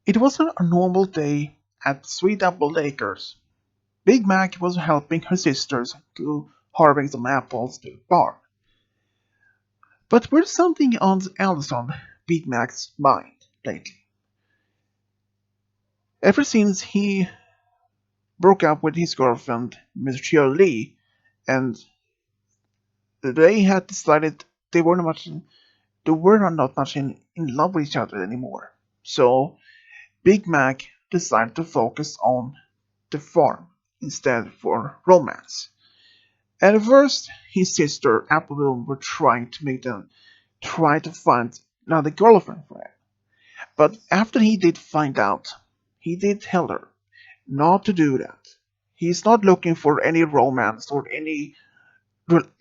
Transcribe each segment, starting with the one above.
It wasn't a normal day at Sweet Apple Acres. Big Mac was helping her sisters to harvest some apples to farm. But there's something else on Big Mac's mind lately. Ever since he broke up with his girlfriend, Miss Shirley, and they had decided they were not much in love with each other anymore. So Big Mac decided to focus on the farm instead for romance. At first, his sister Applebloom were trying to make them try to find another girlfriend for him. But after he did find out, he did tell her not to do that. He's not looking for any romance or any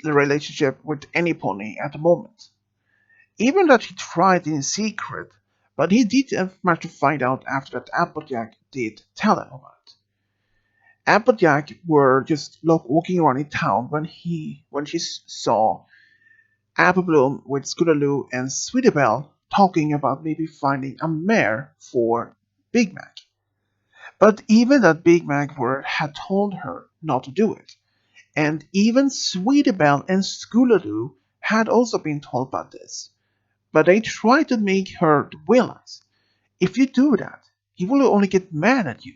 relationship with any pony at the moment. Even that he tried in secret, but he did have much to find out after that Applejack did tell him about. Applejack were just walking around in town when she saw Applebloom with Scootaloo and Sweetie Belle talking about maybe finding a mare for Big Mac. But even that Big Mac had told her not to do it. And even Sweetie Belle and Scootaloo had also been told about this. But they tried to make her realize, if you do that, he will only get mad at you.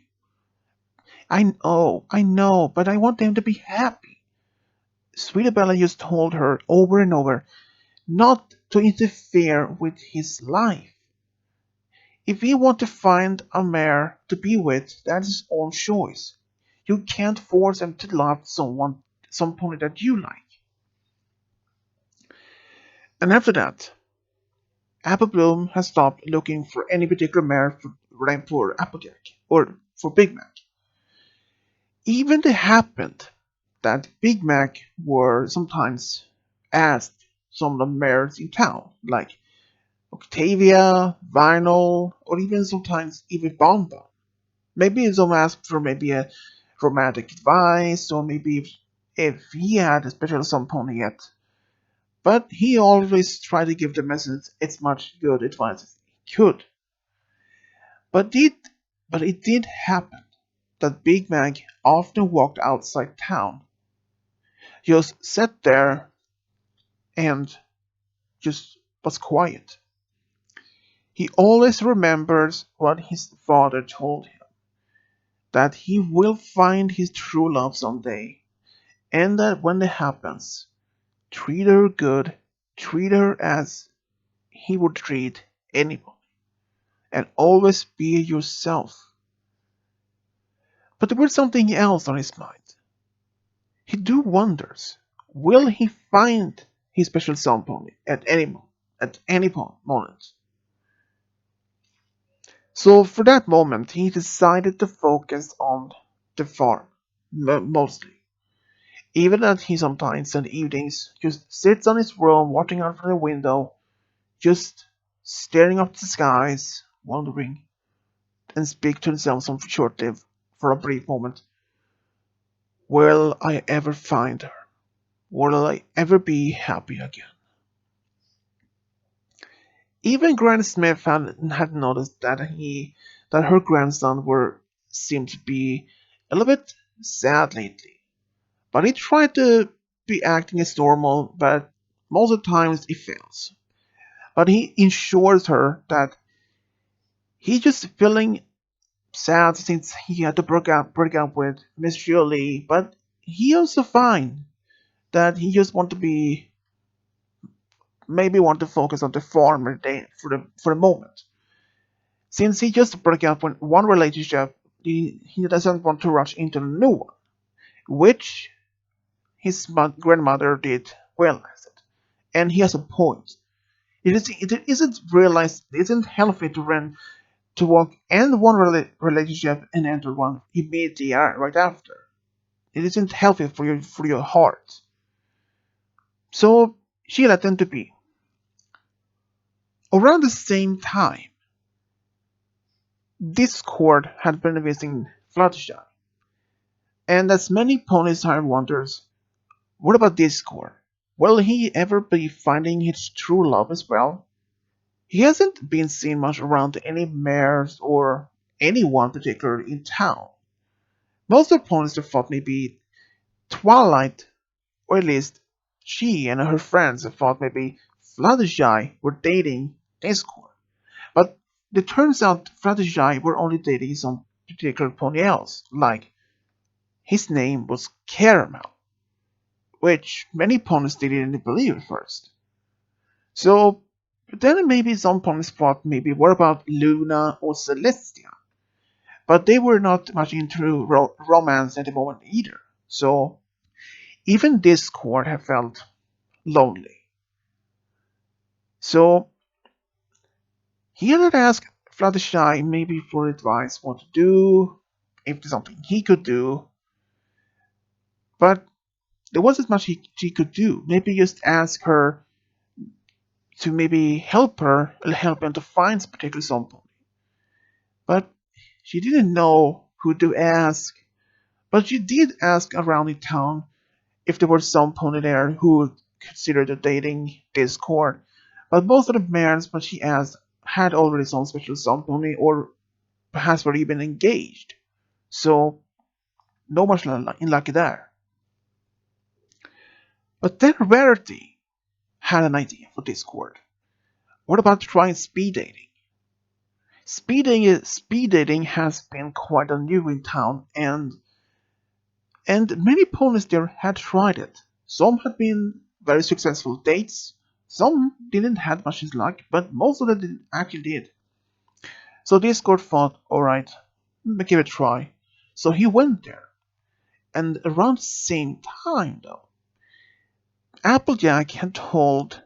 I know, but I want them to be happy. Sweetie Belle just told her over and over not to interfere with his life. If you want to find a mare to be with, that's his own choice. You can't force him to love some pony that you like. And after that, Applebloom has stopped looking for any particular mare for Applejack or for Big Mac. Even it happened that Big Mac were sometimes asked some of the mares in town, like Octavia, Vinyl, or even sometimes even Bonbon. Maybe some asked for maybe a romantic advice, or maybe if he had a special some pony yet. But he always tried to give the message as much good advice as he could. But it did happen that Big Mac often walked outside town, just sat there and just was quiet. He always remembers what his father told him, that he will find his true love someday, and that when it happens, treat her good, treat her as he would treat anyone, and always be yourself. But there was something else on his mind. He do wonders, will he find his special sound pony at any moment? So for that moment, he decided to focus on the farm, mostly. Even that he sometimes in the evenings just sits on his room watching out from the window, just staring up the skies, wondering, and speak to himself some shortly for a brief moment. Will I ever find her? Will I ever be happy again? Even Granny Smith had noticed that her grandson seemed to be a little bit sad lately. But he tried to be acting as normal, but most of the times he fails. But he assures her that he's just feeling sad since he had to break up with Miss Shirley, but he also fine that he just want to focus on the farm for the moment. Since he just broke up with one relationship, he doesn't want to rush into a new one, which his grandmother did realize it, and he has a point. It isn't healthy to walk end one relationship and enter one immediately right after. It isn't healthy for your heart. So she let them to be. Around the same time, Discord had been visiting Fluttershy, and as many ponies have wonders, what about Discord? Will he ever be finding his true love as well? He hasn't been seen much around any mayors or anyone particular in town. Most opponents thought maybe Twilight, or at least she and her friends thought maybe Fluttershy were dating Discord. But it turns out Fluttershy were only dating some particular pony else, like his name was Caramel, which many ponies didn't believe at first. So then maybe some ponies thought maybe what about Luna or Celestia? But they were not much into romance at the moment either. So even Discord had felt lonely. So he had asked Fluttershy maybe for advice what to do, if there's something he could do, but there wasn't much she could do. Maybe just ask her to maybe help him to find a particular somebody. But she didn't know who to ask. But she did ask around in town if there was some pony there who considered a dating Discord. But most of the men when she asked had already some special some pony or perhaps were even engaged. So no much in luck there. But then Rarity had an idea for Discord. What about trying speed dating? Speed dating has been quite a new in town, and many ponies there had tried it. Some had been very successful dates, some didn't have much luck, but most of them actually did. So Discord thought, alright, give it a try. So he went there, and around the same time though, Applejack had told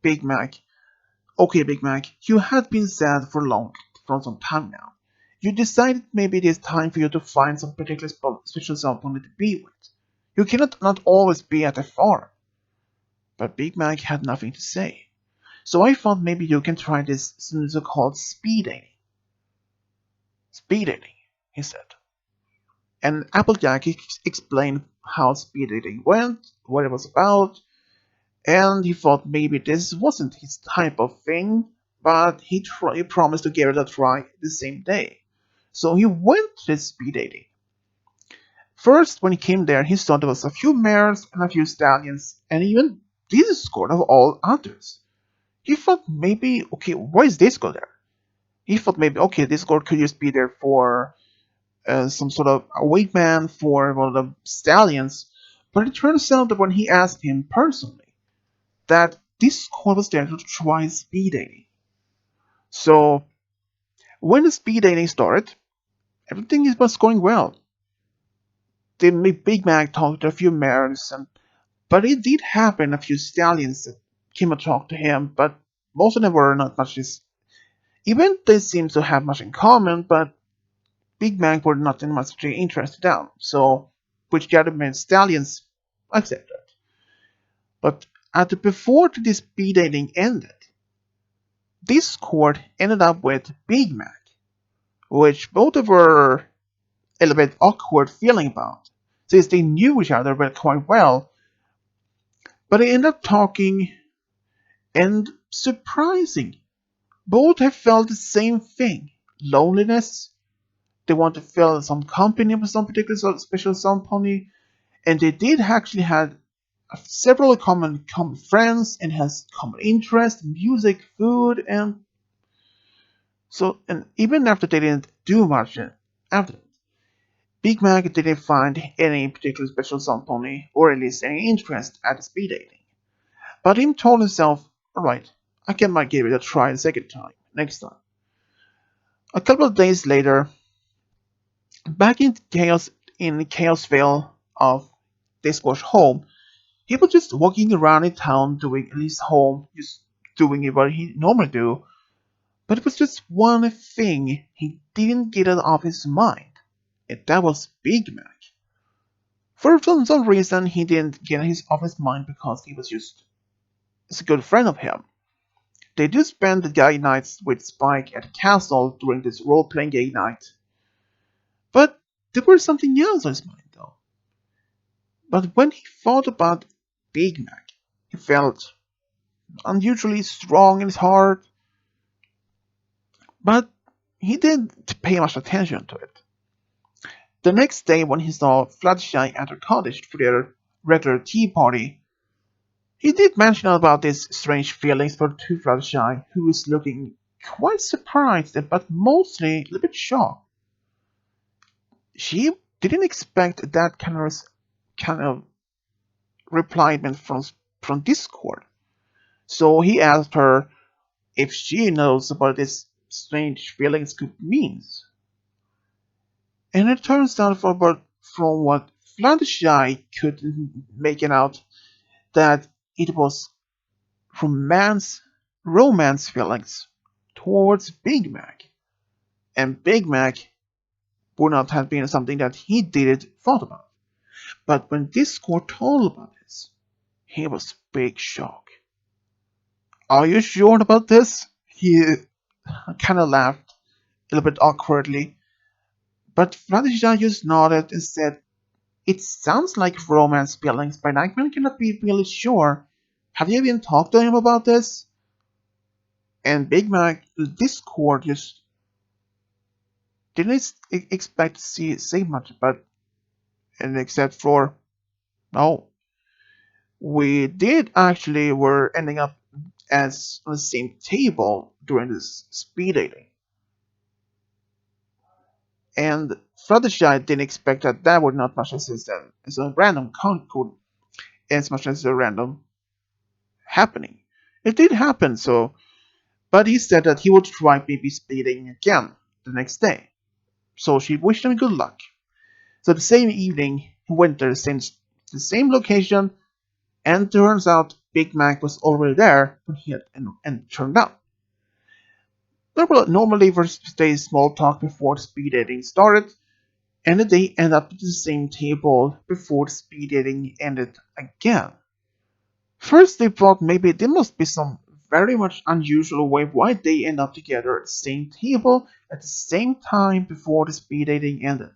Big Mac, okay, Big Mac, you have been sad for some time now. You decided maybe it is time for you to find some particular special someone to be with. You cannot not always be at the farm. But Big Mac had nothing to say. So I thought maybe you can try this so-called speed dating. Speed dating, he said. And Applejack explained how speed dating went, what it was about, and he thought maybe this wasn't his type of thing, but he promised to give it a try the same day. So he went to this speed dating. First, when he came there, he saw there was a few mares and a few stallions, and even this scored of all others. He thought maybe, okay, why is this there? He thought maybe, okay, this girl could just be there for some sort of a wait man for one of the stallions. But it turns out that when he asked him personally, that this girl was there to try speed dating. So when the speed dating started, everything was going well. The Big Mac talked to a few mares, but it did happen a few stallions that came and talked to him, but most of them were not much as even they seemed to have much in common, but Big Mac were not in much interested in, so which gathered stallions accepted. But before this speed dating ended, this court ended up with Big Mac, which both were a little bit awkward feeling about, since they knew each other quite well. But they ended up talking, and surprising, both have felt the same thing: loneliness. They want to feel some company with some particular special some pony, and they did actually have several common friends and has common interest, music, food, and so. And even after they didn't do much after that, Big Mac didn't find any particular special some pony or at least any interest at the speed dating. But he told himself, all right, I can might give it a try the second time next time. A couple of days later, back in Chaosville of Discord's home, he was just walking around in town doing at least home, just doing what he normally do. But it was just one thing he didn't get out of his mind, and that was Big Mac. For some reason, he didn't get his off his mind because he was just a good friend of him. They do spend the gay nights with Spike at the castle during this role-playing gay night. But there was something else on his mind, though. But when he thought about Big Mac, he felt unusually strong in his heart. but he didn't pay much attention to it. The next day, when he saw Fluttershy at her cottage for their regular tea party, he did mention about these strange feelings for to Fluttershy, who was looking quite surprised but mostly a little bit shocked. She didn't expect that kind of reply from Discord. So he asked her if she knows about these strange feelings could means. And it turns out from what Fluttershy could make it out that it was romance feelings towards Big Mac. And Big Mac would not have been something that he didn't thought about. But when Discord told about this, he was big shock. Are you sure about this? He kind of laughed a little bit awkwardly, but Fluttershy just nodded and said, "It sounds like romance feelings, but I cannot be really sure. Have you even talked to him about this?" And Big Mac, Discord just didn't expect to say much, but and except for no, we did actually were ending up as on the same table during this speed dating, and Fluttershy didn't expect that would not much as a random concord as much as a random happening. It did happen, so but he said that he would try maybe speeding again the next day. So she wished him good luck. So the same evening, he went to the same location, and turns out Big Mac was already there when he had and turned out. There were normally first day small talk before the speed dating started, and they end up at the same table before the speed dating ended again. First, they thought maybe there must be some very much unusual way why they end up together at the same table at the same time before the speed dating ended.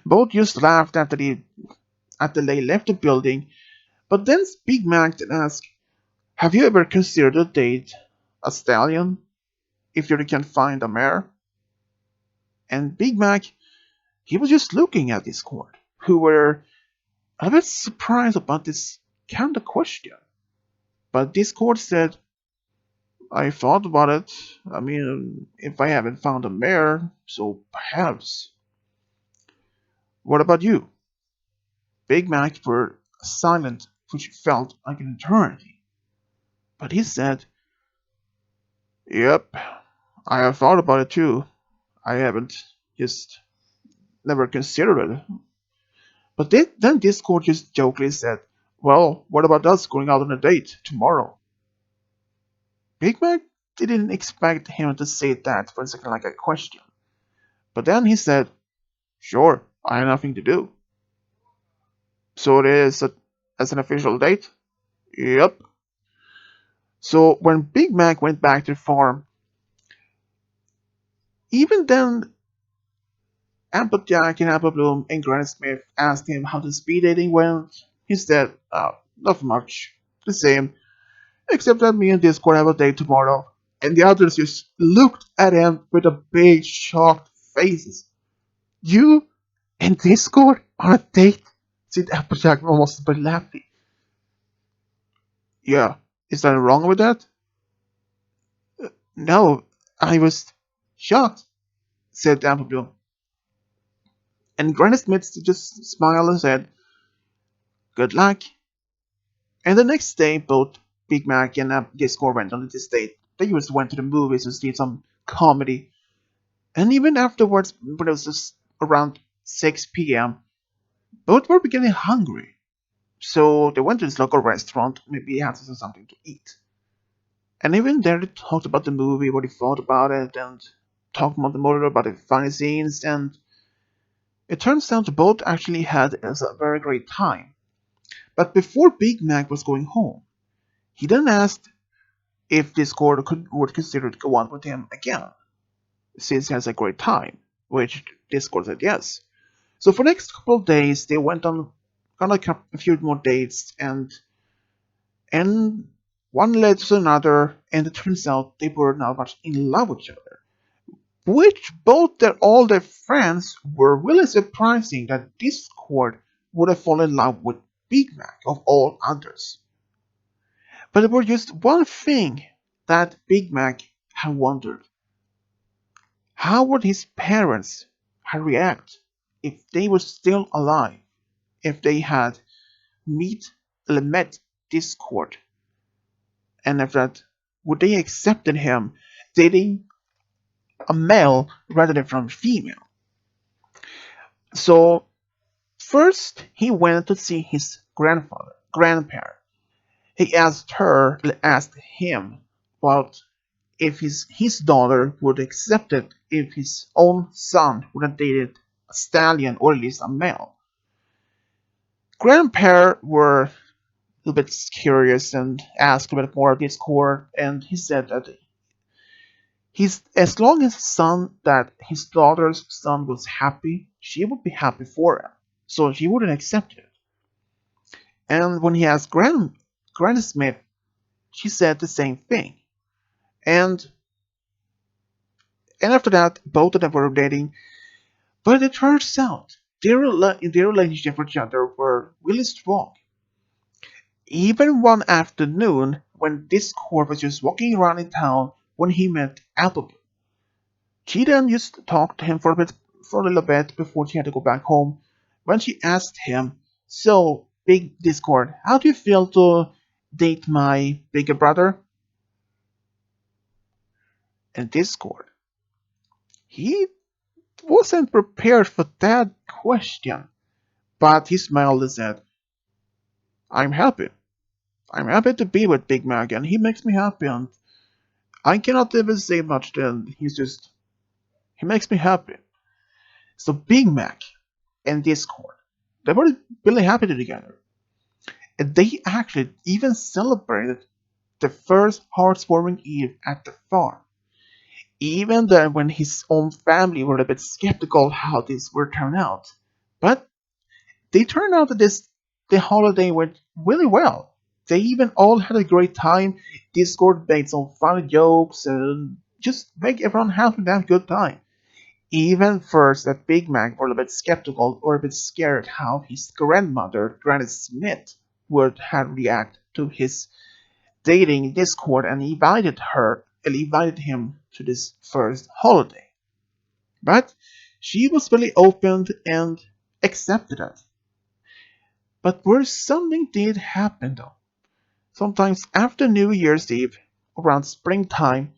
Both just laughed after they left the building, but then Big Mac did ask, "Have you ever considered a date a stallion if you can find a mare?" And Big Mac, he was just looking at Discord, who were a bit surprised about this kind of question. But Discord said, "I thought about it. I mean, if I haven't found a mare, so perhaps. What about you?" Big Mac were silent, which felt like an eternity. But he said, "Yep, I have thought about it too. I haven't just never considered it." But then Discord just jokingly said, "Well, what about us going out on a date tomorrow?" Big Mac didn't expect him to say that for a second like a question. But then he said, "Sure, I have nothing to do." "So it is as an official date?" "Yep." So when Big Mac went back to the farm, even then Applejack and Apple Bloom and Granny Smith asked him how the speed dating went. He said, "Oh, not much. The same. Except that me and Discord have a date tomorrow." And the others just looked at him with a big shocked faces. "You and Discord on a date?" said Applejack almost but laughing. "Yeah, is that wrong with that?" "No, I was shocked," said Apple Bloom. And Granny Smith just smiled and said, "Good luck." And the next day, both Big Mac and Discord went on this date. They just went to the movies to see some comedy. And even afterwards, when it was just around 6 p.m., both were beginning hungry. So they went to this local restaurant, maybe had something to eat. And even there, they talked about the movie, what they thought about it, and talked more about the funny scenes. And it turns out both actually had a very great time. But before Big Mac was going home, he then asked if Discord would consider to go on with him again, since he has a great time, which Discord said yes. So for the next couple of days, they went on like a few more dates, and one led to another, and it turns out they were now much in love with each other. which both their older friends were really surprising that Discord would have fallen in love with Big Mac of all others. But there was just one thing that Big Mac had wondered. How would his parents had react if they were still alive, if they had met Discord, and after that, would they accepted him dating a male rather than from female? So first he went to see his grandparent. He asked him about if his daughter would accept it if his own son would have dated a stallion or at least a male. Grandparents were a little bit curious and asked a bit more of Discord, and he said that as long as his daughter's son was happy, she would be happy for him, so she wouldn't accept it. And when he asked Granny Smith, she said the same thing. And and after that, both of them were dating. But it turns out their relationship with each other were really strong. Even one afternoon, when Discord was just walking around in town when he met Appleby, she then used to talk to him for a little bit before she had to go back home. When she asked him, "So, Big Discord, how do you feel to date my bigger brother?" And Discord, he wasn't prepared for that question, but he smiled and said, "I'm happy. I'm happy to be with Big Mac, and he makes me happy, and I cannot even say much then. He makes me happy." So Big Mac and Discord, they were really happy together. And they actually even celebrated the first heartwarming Eve at the farm. Even then when his own family were a bit skeptical how this would turn out. But they turned out that the holiday went really well. They even all had a great time. Discord made some funny jokes and just make everyone happy and have a good time. Even first that Big Mac were a bit skeptical or a bit scared how his grandmother, Granny Smith, would have react to his dating Discord and invited him to this first holiday. But she was really open and accepted it. But where something did happen though. Sometimes after New Year's Eve, around springtime,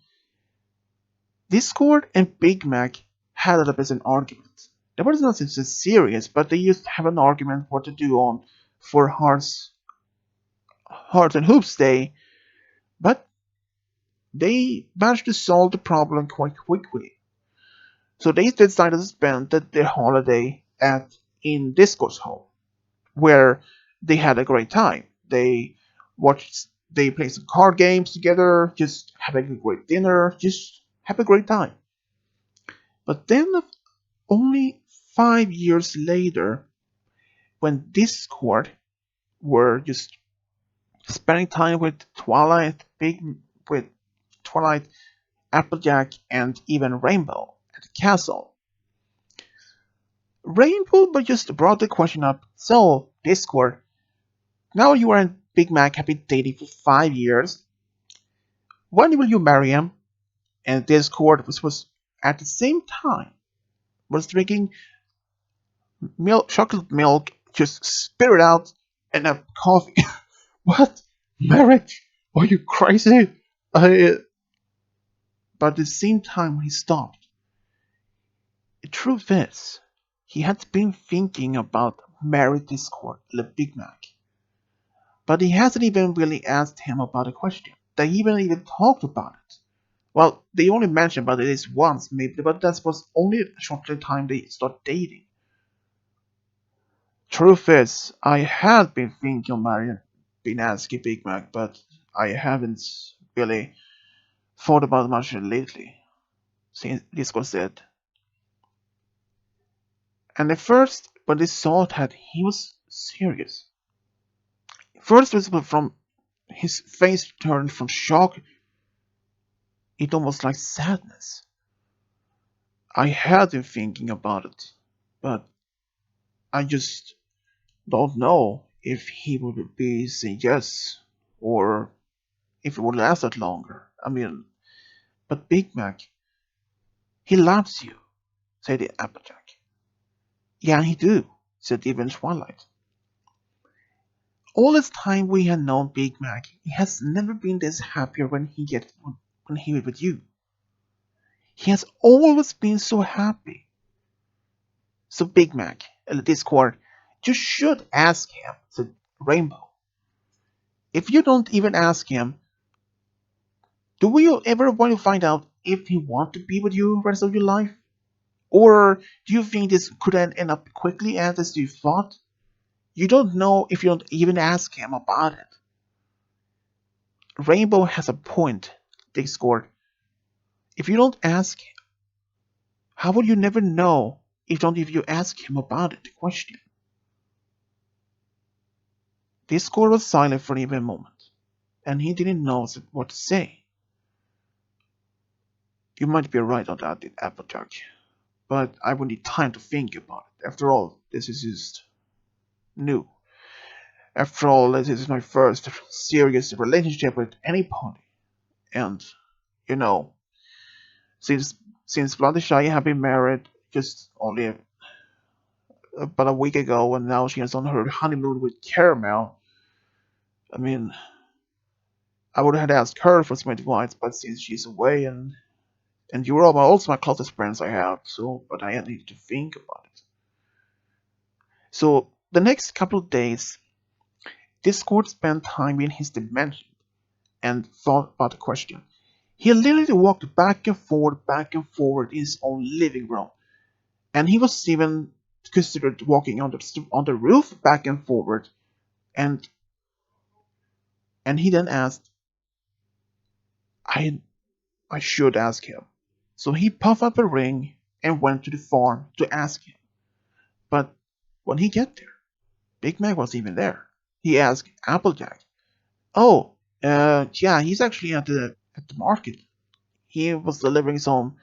Discord and Big Mac had a little bit of an argument. There was nothing so serious, but they used to have an argument what to do on for Hearts and Hoops Day, but they managed to solve the problem quite quickly. So they decided to spend their holiday at in Discord's home, where they had a great time. They played some card games together, just having a great dinner, just have a great time. But then, only 5 years later, when Discord were just spending time with Twilight, Applejack, and even Rainbow at the castle, Rainbow but just brought the question up. So, Discord, now you and Big Mac have been dating for 5 years. When will you marry him? And Discord was at the same time was drinking chocolate milk, just spit it out, and a coffee. What? Marriage? Are you crazy? I. But at the same time, when he stopped, the truth is, he had been thinking about married Discord, the Big Mac. But he hasn't even really asked him about the question. They even talked about it. Well, they only mentioned about it once, maybe, but that was only a short time they started dating. Truth is, I had been thinking of marrying been asking Big Mac, but I haven't really thought about it much lately, since this was said. And at first, when they saw that he was serious, first visible from his face turned from shock, it almost like sadness. I had been thinking about it, but I just don't know if he would be say yes or if it would last that longer. I mean, but Big Mac, he loves you, said the Applejack. Yeah, he do, said even Twilight. All this time we had known Big Mac, he has never been this happier when he was with you. He has always been so happy. So Big Mac, in the Discord, you should ask him, said Rainbow. If you don't even ask him, do you ever want to find out if he wants to be with you the rest of your life? Or do you think this could end up quickly as you thought? You don't know if you don't even ask him about it. Rainbow has a point, Discord. If you don't ask him, how would you never know if you ask him about it? The question. Discord was silent for even a moment, and he didn't know what to say. You might be right on that, Applejack, but I would need time to think about it. After all, this is just new. After all, this is my first serious relationship with anybody, and you know, since Fluttershy have been married just only about a week ago, and now she is on her honeymoon with Caramel. I mean, I would have asked her for some advice, but since she's away and you're also my closest friends I have, so but I need to think about it. So the next couple of days, Discord spent time in his dimension and thought about the question. He literally walked back and forward in his own living room, and he was even considered walking on the roof back and forward. And he then asked, "I I should ask him." So he puffed up a ring and went to the farm to ask him. But when he get there, Big Mac wasn't even there. He asked Applejack, "Oh, yeah, he's actually at the market. He was delivering some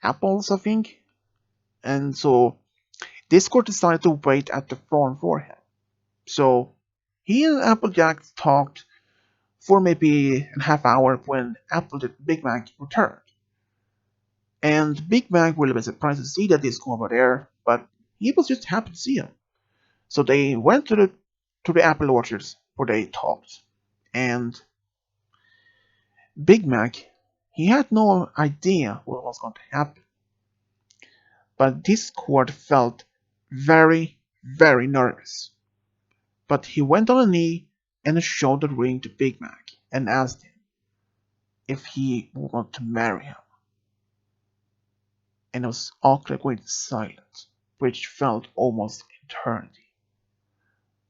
apples, I think." And so Discord decided to wait at the farm for him. So he and Applejack talked for maybe a half hour when Big Mac returned. And Big Mac would have been surprised to see that Discord were there, but he was just happy to see him. So they went to the apple orchards where they talked. And Big Mac, he had no idea what was going to happen. But Discord felt very, very nervous. But he went on a knee and showed the ring to Big Mac and asked him if he wanted to marry him. And it was awkward silence, which felt almost eternity.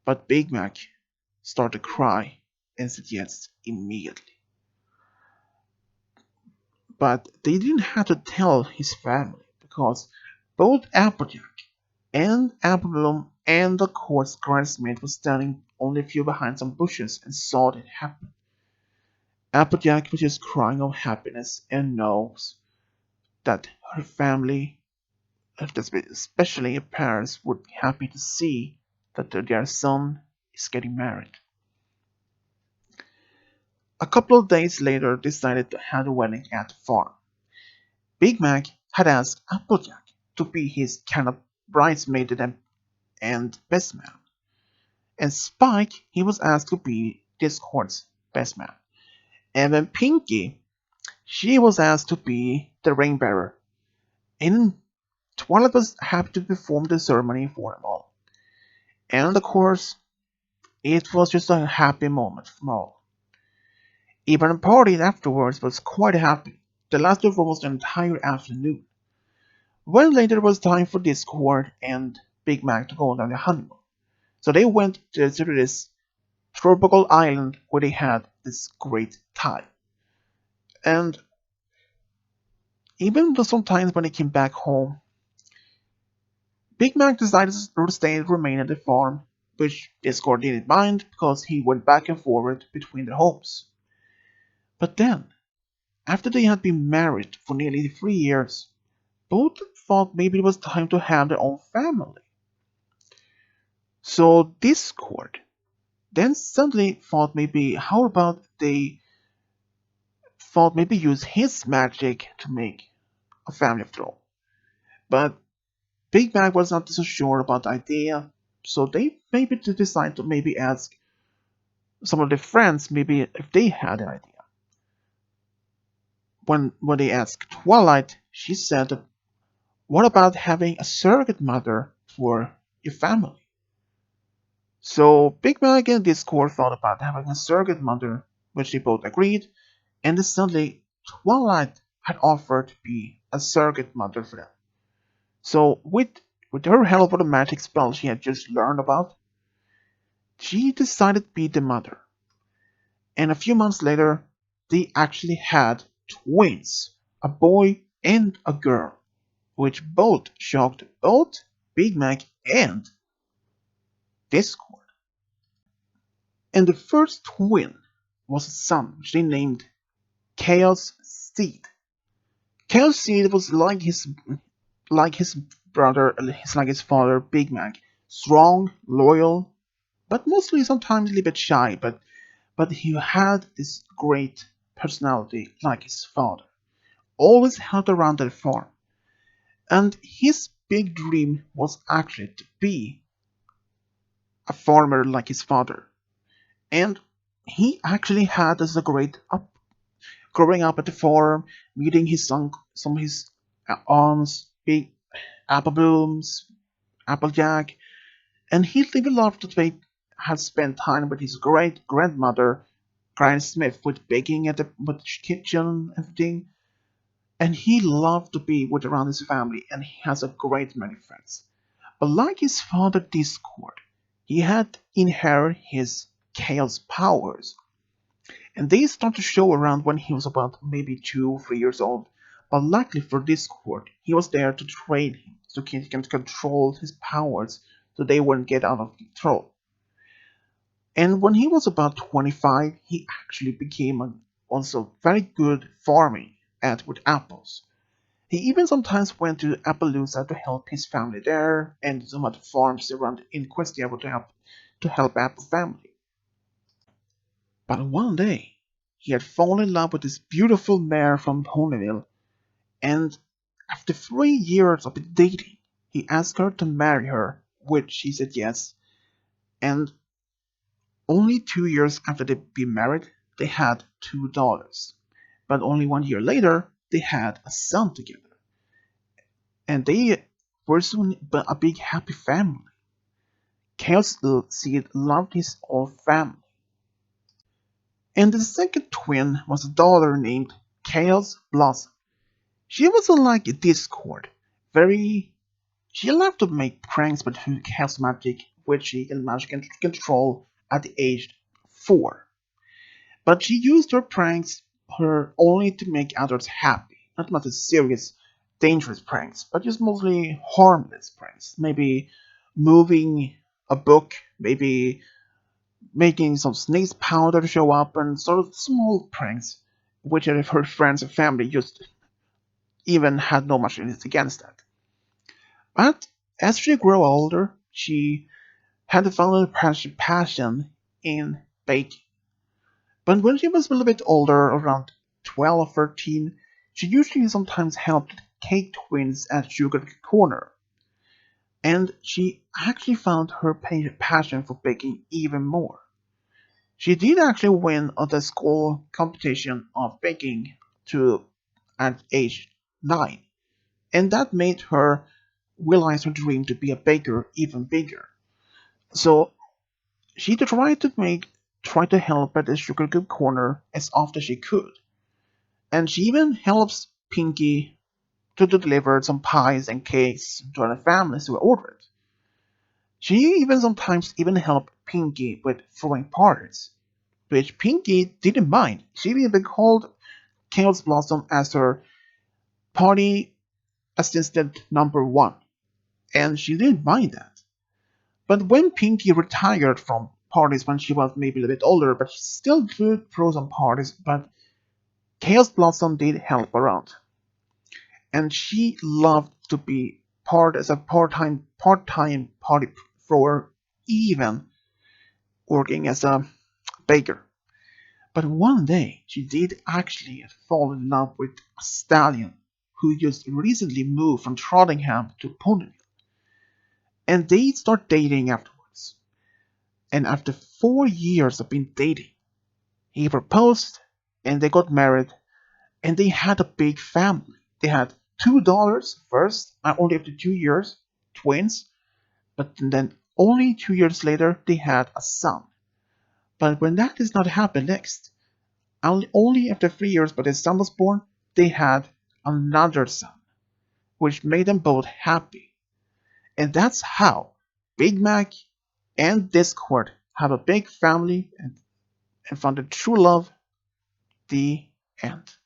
But Big Mac started to cry and said yes immediately. But they didn't have to tell his family because both Applejack and Applebloom and the court's bridesmaid was standing only a few behind some bushes and saw it happen. Applejack was just crying of happiness and knows that her family, especially her parents, would be happy to see that their son is getting married. A couple of days later, they decided to have the wedding at the farm. Big Mac had asked Applejack to be his kind of bridesmaid and best man, and Spike he was asked to be Discord's best man, and then Pinky she was asked to be the ring bearer, and one of us had to perform the ceremony for them all. And of course, it was just a happy moment for all. Even the party afterwards was quite happy. The lasted for almost an entire afternoon. When later was time for Discord and Big Mac to go on their honeymoon. So they went to this tropical island where they had this great time. And even though sometimes when they came back home, Big Mac decided to stay and remain at the farm, which Discord didn't mind because he went back and forward between their homes. But then, After they had been married for nearly 3 years, both thought maybe it was time to have their own family. So Discord then suddenly thought maybe how about they thought maybe use his magic to make a family after all. But Big Mac was not so sure about the idea, so they maybe decided to maybe ask some of their friends maybe if they had an idea. When they asked Twilight, she said, "What about having a surrogate mother for your family?" So Big Mac and Discord thought about having a surrogate mother, which they both agreed, and then suddenly Twilight had offered to be a surrogate mother for them. So with her help with the magic spell she had just learned about, she decided to be the mother. And a few months later, they actually had twins, a boy and a girl, which both shocked both Big Mac and Discord. And the first twin was a son, which they named Chaos Seed. Chaos Seed was like his brother, like his father, Big Mac, strong, loyal, but mostly sometimes a little bit shy. But he had this great personality like his father. Always held around the farm, and his big dream was actually to be a farmer like his father. And he actually had as a great up growing up at the farm, meeting his son, some of his aunts, big apple blooms, Applejack, and he really loved to had spent time with his great grandmother, Granny Smith, with baking at the kitchen and everything. And he loved to be with around his family, and he has a great many friends. But like his father Discord, he had inherited his chaos powers, and they start to show around when he was about maybe 2 or 3 years old. But luckily for Discord, he was there to train him so he can control his powers so they wouldn't get out of control. And when he was about 25, he actually became also very good farming at with apples. He even sometimes went to Appaloosa to help his family there and some other farms around in Questia to help Apple family. But one day, he had fallen in love with this beautiful mare from Ponyville, and after 3 years of dating, he asked her to marry her, which she said yes. And only 2 years after they'd been married, they had two daughters. But only 1 year later, they had a son together. And they were soon a big happy family. Chaos Seed loved his old family. And the second twin was a daughter named Chaos Blossom. She was unlike Discord. Very She loved to make pranks with her chaos magic, which she can magic and control at the age 4. But she used her pranks her only to make others happy, not much serious, dangerous pranks, but just mostly harmless pranks. Maybe moving a book, maybe making some snake's powder to show up, and sort of small pranks, which her friends and family just even had no much against that. But as she grew older, she had found a passion in baking. But when she was a little bit older, around 12 or 13, she usually sometimes helped cake twins at Sugar Corner. And she actually found her passion for baking even more. She did actually win the school competition of baking to at age 9, and that made her realize her dream to be a baker even bigger. So she tried to help at the Sugar Cube Corner as often as she could, and she even helps Pinky to deliver some pies and cakes to other families who ordered. She even sometimes even helped Pinky with throwing parties, which Pinky didn't mind. She even called Chaos Blossom as her party assistant number one, and she didn't mind that. But when Pinky retired from parties when she was maybe a little bit older, but she still could throw some parties, but Chaos Blossom did help around, and she loved to be part as a part-time party thrower, even working as a baker. But one day she did actually fall in love with a stallion who just recently moved from Trottingham to Ponyville, and they start dating afterwards. And after 4 years of being dating, he proposed, and they got married, and they had a big family. They had two daughters first, only after 2 years, twins, but then only 2 years later they had a son. But when that did not happen next, only after 3 years, but his son was born, they had another son, which made them both happy. And that's how Big Mac and Discord have a big family and found a true love. The end.